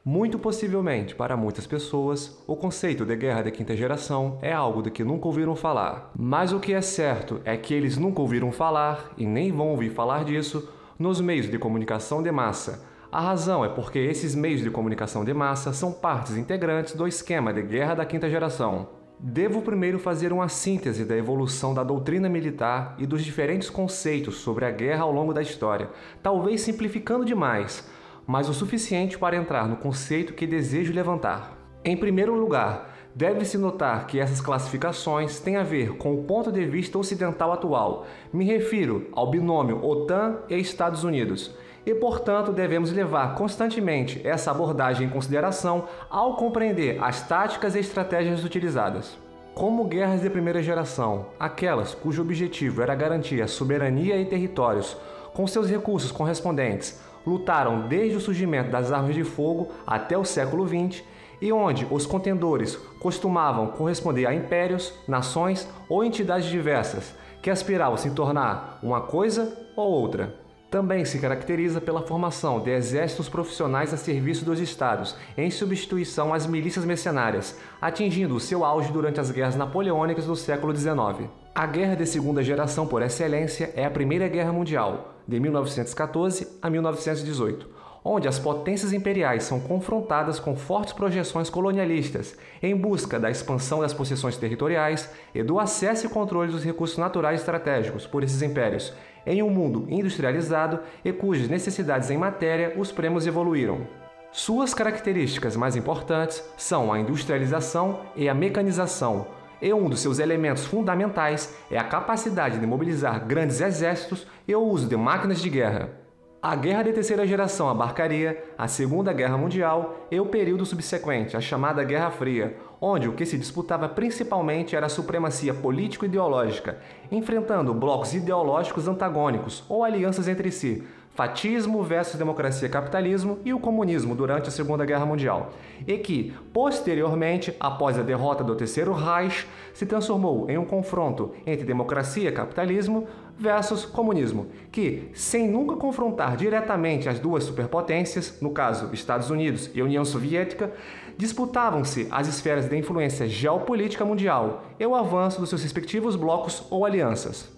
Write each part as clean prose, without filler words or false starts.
Muito possivelmente, para muitas pessoas, o conceito de guerra de quinta geração é algo de que nunca ouviram falar. Mas o que é certo é que eles nunca ouviram falar, e nem vão ouvir falar disso, nos meios de comunicação de massa. A razão é porque esses meios de comunicação de massa são partes integrantes do esquema de guerra da quinta geração. Devo primeiro fazer uma síntese da evolução da doutrina militar e dos diferentes conceitos sobre a guerra ao longo da história, talvez simplificando demais, mas o suficiente para entrar no conceito que desejo levantar. Em primeiro lugar, deve-se notar que essas classificações têm a ver com o ponto de vista ocidental atual. Me refiro ao binômio OTAN e Estados Unidos. E, portanto, devemos levar constantemente essa abordagem em consideração ao compreender as táticas e estratégias utilizadas. Como guerras de primeira geração, aquelas cujo objetivo era garantir a soberania e territórios, com seus recursos correspondentes, lutaram desde o surgimento das armas de fogo até o século XX, e onde os contendores costumavam corresponder a impérios, nações ou entidades diversas, que aspiravam se tornar uma coisa ou outra. Também se caracteriza pela formação de exércitos profissionais a serviço dos estados, em substituição às milícias mercenárias, atingindo o seu auge durante as guerras napoleônicas do século XIX. A guerra de segunda geração por excelência é a Primeira Guerra Mundial, de 1914 a 1918, onde as potências imperiais são confrontadas com fortes projeções colonialistas, em busca da expansão das possessões territoriais e do acesso e controle dos recursos naturais estratégicos por esses impérios, em um mundo industrializado e cujas necessidades em matéria os prêmios evoluíram. Suas características mais importantes são a industrialização e a mecanização, e um dos seus elementos fundamentais é a capacidade de mobilizar grandes exércitos e o uso de máquinas de guerra. A Guerra de Terceira Geração abarcaria a Segunda Guerra Mundial e o período subsequente, a chamada Guerra Fria, onde o que se disputava principalmente era a supremacia político-ideológica, enfrentando blocos ideológicos antagônicos ou alianças entre si, fatismo versus democracia e capitalismo e o comunismo durante a Segunda Guerra Mundial, e que, posteriormente, após a derrota do Terceiro Reich, se transformou em um confronto entre democracia e capitalismo versus comunismo, que, sem nunca confrontar diretamente as duas superpotências, no caso Estados Unidos e União Soviética, disputavam-se as esferas de influência geopolítica mundial e o avanço dos seus respectivos blocos ou alianças.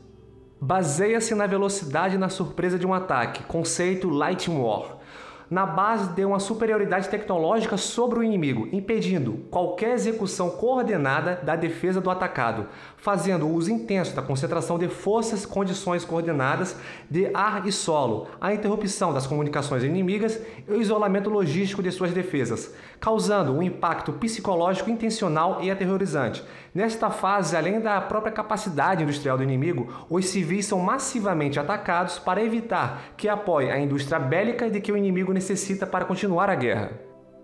Baseia-se na velocidade e na surpresa de um ataque, conceito Lightning War, na base de uma superioridade tecnológica sobre o inimigo, impedindo qualquer execução coordenada da defesa do atacado, fazendo uso intenso da concentração de forças e condições coordenadas de ar e solo, a interrupção das comunicações inimigas e o isolamento logístico de suas defesas, causando um impacto psicológico intencional e aterrorizante. Nesta fase, além da própria capacidade industrial do inimigo, os civis são massivamente atacados para evitar que apoie a indústria bélica de que o inimigo necessita para continuar a guerra.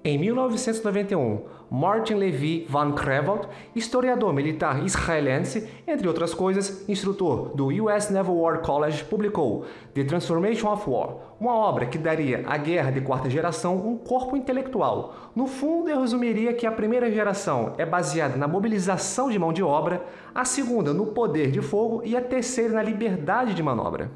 Em 1991, Martin Levy van Creveld, historiador militar israelense, entre outras coisas, instrutor do US Naval War College, publicou The Transformation of War, uma obra que daria à guerra de quarta geração um corpo intelectual. No fundo, eu resumiria que a primeira geração é baseada na mobilização de mão de obra, a segunda no poder de fogo e a terceira na liberdade de manobra.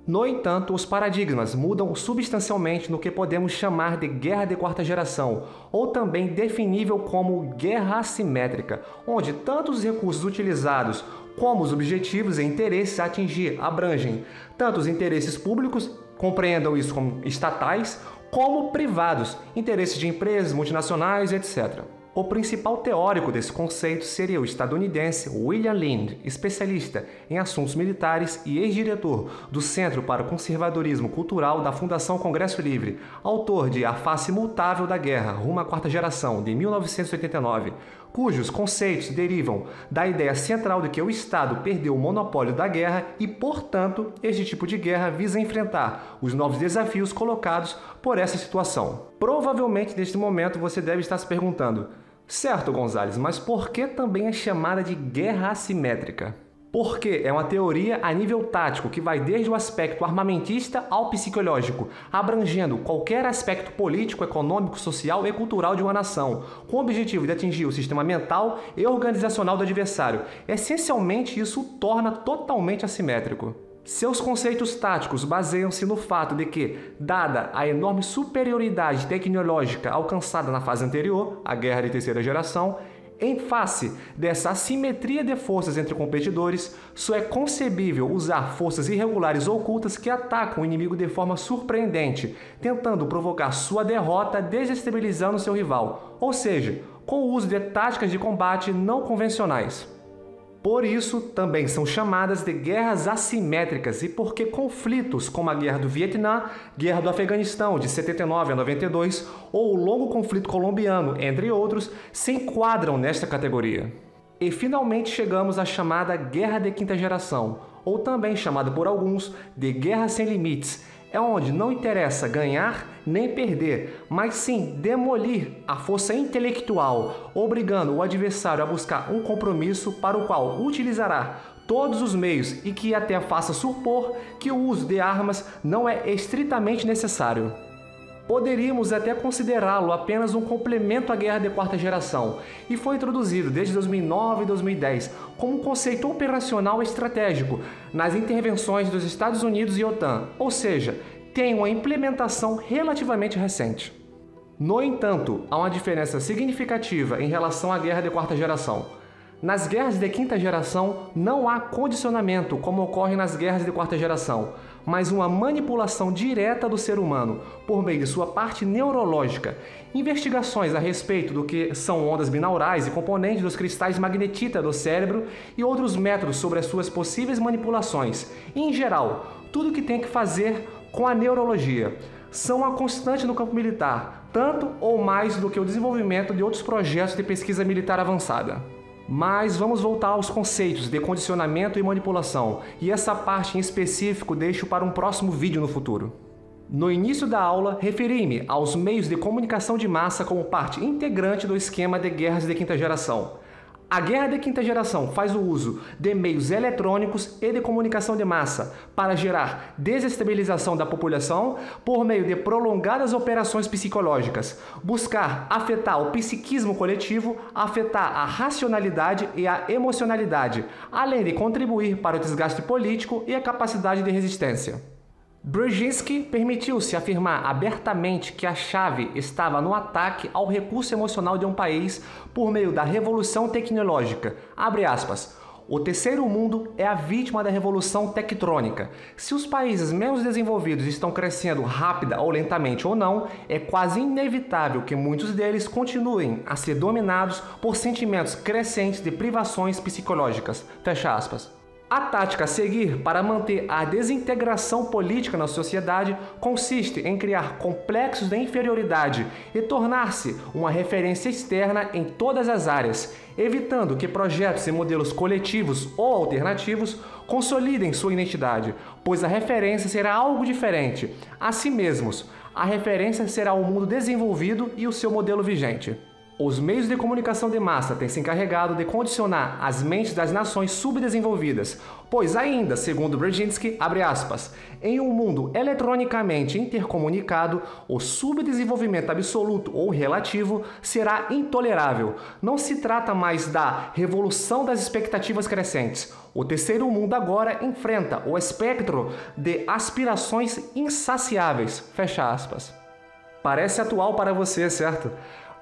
No entanto, os paradigmas mudam substancialmente no que podemos chamar de guerra de quarta geração, ou também definível como guerra assimétrica, onde tanto os recursos utilizados como os objetivos e interesses a atingir abrangem tanto os interesses públicos, compreendam isso como estatais, como privados, interesses de empresas, multinacionais, etc. O principal teórico desse conceito seria o estadunidense William Lind, especialista em assuntos militares e ex-diretor do Centro para o Conservadorismo Cultural da Fundação Congresso Livre, autor de A Face Mutável da Guerra, rumo à quarta geração, de 1989, cujos conceitos derivam da ideia central de que o Estado perdeu o monopólio da guerra e, portanto, este tipo de guerra visa enfrentar os novos desafios colocados por essa situação. Provavelmente, neste momento, você deve estar se perguntando: certo, Gonzalez, mas por que também é chamada de guerra assimétrica? Porque é uma teoria a nível tático que vai desde o aspecto armamentista ao psicológico, abrangendo qualquer aspecto político, econômico, social e cultural de uma nação, com o objetivo de atingir o sistema mental e organizacional do adversário. Essencialmente, isso o torna totalmente assimétrico. Seus conceitos táticos baseiam-se no fato de que, dada a enorme superioridade tecnológica alcançada na fase anterior, a Guerra de Terceira Geração, em face dessa assimetria de forças entre competidores, só é concebível usar forças irregulares ocultas que atacam o inimigo de forma surpreendente, tentando provocar sua derrota desestabilizando seu rival, ou seja, com o uso de táticas de combate não convencionais. Por isso, também são chamadas de guerras assimétricas e porque conflitos como a Guerra do Vietnã, Guerra do Afeganistão de 79 a 92 ou o longo conflito colombiano, entre outros, se enquadram nesta categoria. E finalmente chegamos à chamada Guerra de Quinta Geração, ou também chamada por alguns de Guerra Sem Limites, é onde não interessa ganhar nem perder, mas sim demolir a força intelectual, obrigando o adversário a buscar um compromisso para o qual utilizará todos os meios e que até faça supor que o uso de armas não é estritamente necessário. Poderíamos até considerá-lo apenas um complemento à Guerra de Quarta Geração, e foi introduzido desde 2009 e 2010 como um conceito operacional estratégico nas intervenções dos Estados Unidos e OTAN, ou seja, tem uma implementação relativamente recente. No entanto, há uma diferença significativa em relação à Guerra de Quarta Geração. Nas guerras de quinta geração, não há condicionamento como ocorre nas guerras de quarta geração, mas uma manipulação direta do ser humano por meio de sua parte neurológica, investigações a respeito do que são ondas binaurais e componentes dos cristais magnetita do cérebro e outros métodos sobre as suas possíveis manipulações, e, em geral, tudo o que tem que fazer com a neurologia. São uma constante no campo militar, tanto ou mais do que o desenvolvimento de outros projetos de pesquisa militar avançada. Mas vamos voltar aos conceitos de condicionamento e manipulação, e essa parte em específico deixo para um próximo vídeo no futuro. No início da aula, referi-me aos meios de comunicação de massa como parte integrante do esquema de guerras de quinta geração. A guerra de quinta geração faz o uso de meios eletrônicos e de comunicação de massa para gerar desestabilização da população por meio de prolongadas operações psicológicas, buscar afetar o psiquismo coletivo, afetar a racionalidade e a emocionalidade, além de contribuir para o desgaste político e a capacidade de resistência. Brzezinski permitiu-se afirmar abertamente que a chave estava no ataque ao recurso emocional de um país por meio da revolução tecnológica. Abre aspas. O terceiro mundo é a vítima da revolução tectrônica. Se os países menos desenvolvidos estão crescendo rápida ou lentamente ou não, é quase inevitável que muitos deles continuem a ser dominados por sentimentos crescentes de privações psicológicas. Fecha aspas. A tática a seguir para manter a desintegração política na sociedade consiste em criar complexos de inferioridade e tornar-se uma referência externa em todas as áreas, evitando que projetos e modelos coletivos ou alternativos consolidem sua identidade, pois a referência será algo diferente. A si mesmos, a referência será o mundo desenvolvido e o seu modelo vigente. Os meios de comunicação de massa têm se encarregado de condicionar as mentes das nações subdesenvolvidas, pois ainda, segundo Brzezinski, abre aspas, em um mundo eletronicamente intercomunicado, o subdesenvolvimento absoluto ou relativo será intolerável. Não se trata mais da revolução das expectativas crescentes. O terceiro mundo agora enfrenta o espectro de aspirações insaciáveis. Fecha aspas. Parece atual para você, certo?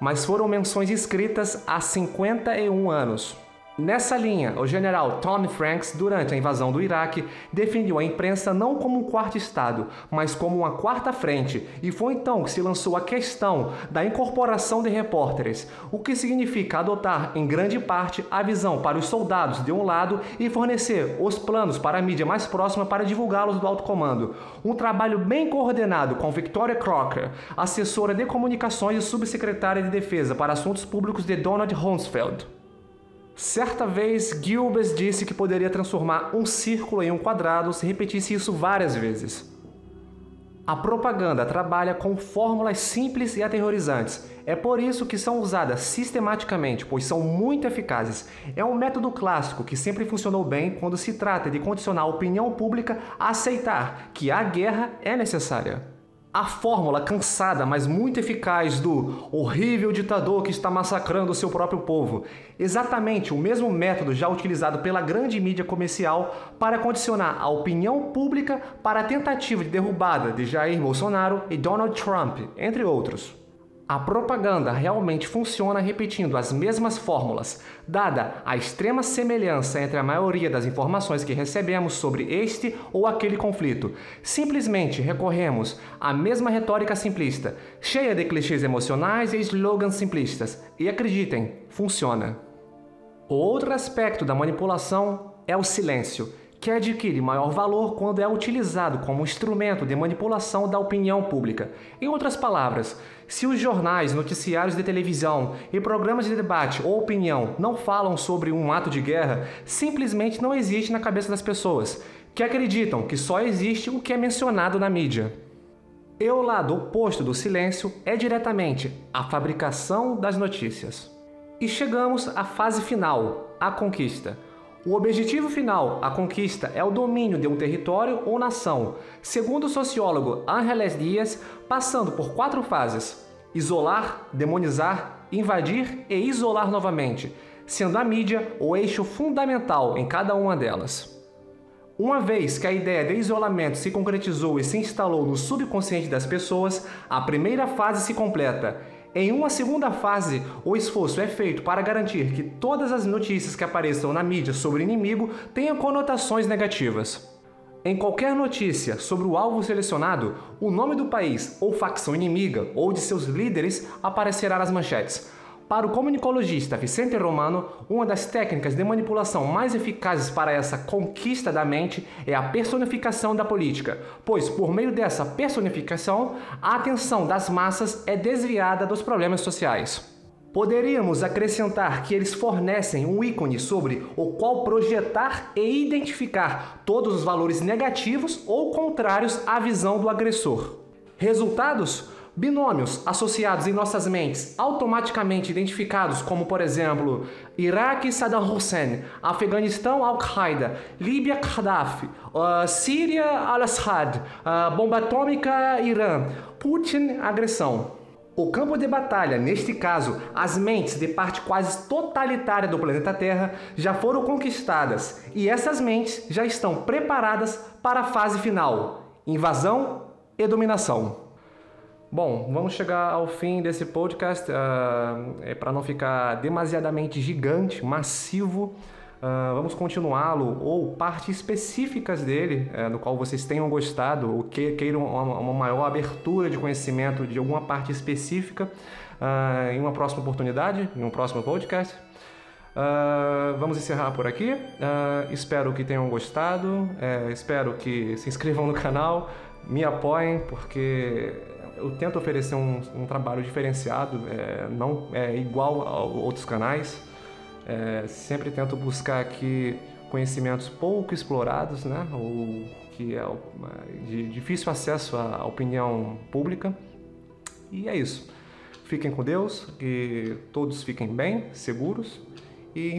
Mas foram menções escritas há 51 anos. Nessa linha, o general Tony Franks, durante a invasão do Iraque, definiu a imprensa não como um quarto estado, mas como uma quarta frente, e foi então que se lançou a questão da incorporação de repórteres, o que significa adotar, em grande parte, a visão para os soldados de um lado e fornecer os planos para a mídia mais próxima para divulgá-los do alto comando. Um trabalho bem coordenado com Victoria Crocker, assessora de comunicações e subsecretária de defesa para assuntos públicos de Donald Rumsfeld. Certa vez, Goebbels disse que poderia transformar um círculo em um quadrado se repetisse isso várias vezes. A propaganda trabalha com fórmulas simples e aterrorizantes. É por isso que são usadas sistematicamente, pois são muito eficazes. É um método clássico que sempre funcionou bem quando se trata de condicionar a opinião pública a aceitar que a guerra é necessária. A fórmula cansada, mas muito eficaz do horrível ditador que está massacrando o seu próprio povo. Exatamente o mesmo método já utilizado pela grande mídia comercial para condicionar a opinião pública para a tentativa de derrubada de Jair Bolsonaro e Donald Trump, entre outros. A propaganda realmente funciona repetindo as mesmas fórmulas, dada a extrema semelhança entre a maioria das informações que recebemos sobre este ou aquele conflito. Simplesmente recorremos à mesma retórica simplista, cheia de clichês emocionais e slogans simplistas. E acreditem, funciona. Outro aspecto da manipulação é o silêncio, que adquire maior valor quando é utilizado como instrumento de manipulação da opinião pública. Em outras palavras, se os jornais, noticiários de televisão e programas de debate ou opinião não falam sobre um ato de guerra, simplesmente não existe na cabeça das pessoas, que acreditam que só existe o que é mencionado na mídia. E o lado oposto do silêncio é diretamente a fabricação das notícias. E chegamos à fase final, a conquista. O objetivo final, a conquista, é o domínio de um território ou nação, segundo o sociólogo Ángeles Dias, passando por 4 fases: isolar, demonizar, invadir e isolar novamente, sendo a mídia o eixo fundamental em cada uma delas. Uma vez que a ideia de isolamento se concretizou e se instalou no subconsciente das pessoas, a primeira fase se completa. Em uma segunda fase, o esforço é feito para garantir que todas as notícias que apareçam na mídia sobre o inimigo tenham conotações negativas. Em qualquer notícia sobre o alvo selecionado, o nome do país ou facção inimiga ou de seus líderes aparecerá nas manchetes. Para o comunicologista Vicente Romano, uma das técnicas de manipulação mais eficazes para essa conquista da mente é a personificação da política, pois por meio dessa personificação, a atenção das massas é desviada dos problemas sociais. Poderíamos acrescentar que eles fornecem um ícone sobre o qual projetar e identificar todos os valores negativos ou contrários à visão do agressor. Resultados? Binômios associados em nossas mentes, automaticamente identificados como, por exemplo, Iraque Saddam Hussein, Afeganistão Al-Qaeda, Líbia Gaddafi, Síria Al-Assad, bomba atômica Irã, Putin agressão. O campo de batalha, neste caso, as mentes de parte quase totalitária do planeta Terra já foram conquistadas e essas mentes já estão preparadas para a fase final: invasão e dominação. Bom, vamos chegar ao fim desse podcast, para não ficar demasiadamente gigante, massivo. Vamos continuá-lo, ou partes específicas dele, no qual vocês tenham gostado, ou queiram uma maior abertura de conhecimento de alguma parte específica, em uma próxima oportunidade, em um próximo podcast. Vamos encerrar por aqui. Espero que tenham gostado, espero que se inscrevam no canal, me apoiem, porque eu tento oferecer um trabalho diferenciado, não é igual a outros canais. Sempre tento buscar aqui conhecimentos pouco explorados, né? Ou que é de difícil acesso à opinião pública. E é isso. Fiquem com Deus, que todos fiquem bem, seguros e